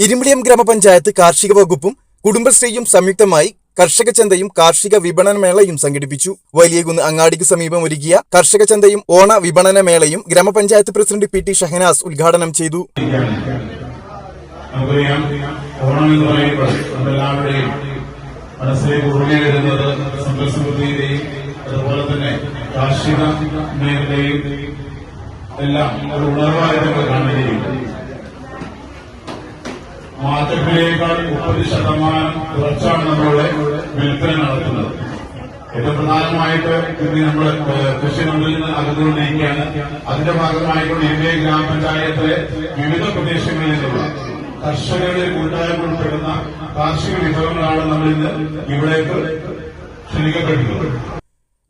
ഇരുമ്പിളിയം ഗ്രാമപഞ്ചായത്ത് കാർഷിക വകുപ്പും കുടുംബശ്രീയും സംയുക്തമായി കർഷക ചന്തയും കാർഷിക വിപണന മേളയും സംഘടിപ്പിച്ചു. വലിയകുന്ന് അങ്ങാടിക്ക് സമീപം ഒരുക്കിയ കർഷക ചന്തയും ഓണ വിപണന മേളയും ഗ്രാമപഞ്ചായത്ത് പ്രസിഡന്റ് പി ടി ഷഹനാസ് ഉദ്ഘാടനം ചെയ്തു. അതുപോലെ തന്നെ കാർഷിക മേഖലയും എല്ലാം ഒരു ഉണർവായിട്ട് കാണുകയും മാർക്കറ്റിനേക്കാൾ 30% കുറച്ചാണ് നമ്മളുടെ വിൽപ്പന നടത്തുന്നത്. ഏറ്റവും പ്രധാനമായിട്ട് ഇന്ന് നമ്മൾ കൃഷി മന്ത്രിയിൽ നിന്ന് അകന്നുകൊണ്ടിരിക്കുകയാണ്. അതിന്റെ ഭാഗമായിക്കൊണ്ട് ഇന്ത്യ ഗ്രാമപഞ്ചായത്തിലെ വിവിധ പ്രദേശങ്ങളിൽ നിന്നുള്ള കർഷകരുടെ കൂട്ടായ്മ ഉൾപ്പെടുന്ന കാർഷിക വിഭവങ്ങളാണ് നമ്മൾ ഇന്ന് ഇവിടേക്ക് ക്ഷണിക്കപ്പെടുന്നത്.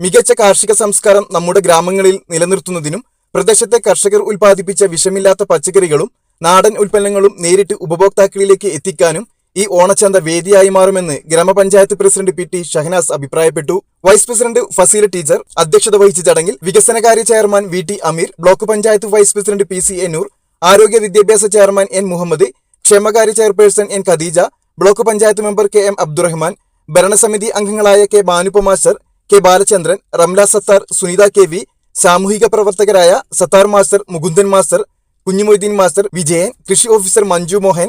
മികച്ച കാർഷിക സംസ്കാരം നമ്മുടെ ഗ്രാമങ്ങളിൽ നിലനിർത്തുന്നതിനും പ്രദേശത്തെ കർഷകർ ഉൽപ്പാദിപ്പിച്ച വിഷമില്ലാത്ത പച്ചക്കറികളും നാടൻ ഉൽപ്പന്നങ്ങളും നേരിട്ട് ഉപഭോക്താക്കളിലേക്ക് എത്തിക്കാനും ഈ ഓണച്ചന്ത വേദിയായി മാറുമെന്ന് ഗ്രാമപഞ്ചായത്ത് പ്രസിഡന്റ് പി ടി ഷഹനാസ് അഭിപ്രായപ്പെട്ടു. വൈസ് പ്രസിഡന്റ് ഫസീല ടീച്ചർ അധ്യക്ഷത വഹിച്ച ചടങ്ങിൽ വികസനകാര്യ chairman V T Ameer, block panchayat vice president P C Ennoor, ആരോഗ്യ വിദ്യാഭ്യാസ ചെയർമാൻ എൻ മുഹമ്മദ്, ക്ഷേമകാര്യ chairperson N Khadija, block panchayat member K M Abdurahman, ഭരണസമിതി അംഗങ്ങളായ K Banuppa master, K Balachandran, Ramla Sathar, Sunitha K V, സാമൂഹിക പ്രവർത്തകരായ Sathar master, Mukundan master, Kunhumoideen master, Vijayan, കൃഷി officer Manju Mohan,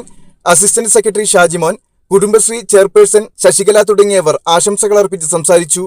assistant secretary Shajimon, Kudumbashree chairperson Sasikala തുടങ്ങിയവർ ആശംസകൾ അർപ്പിച്ച് സംസാരിച്ചു.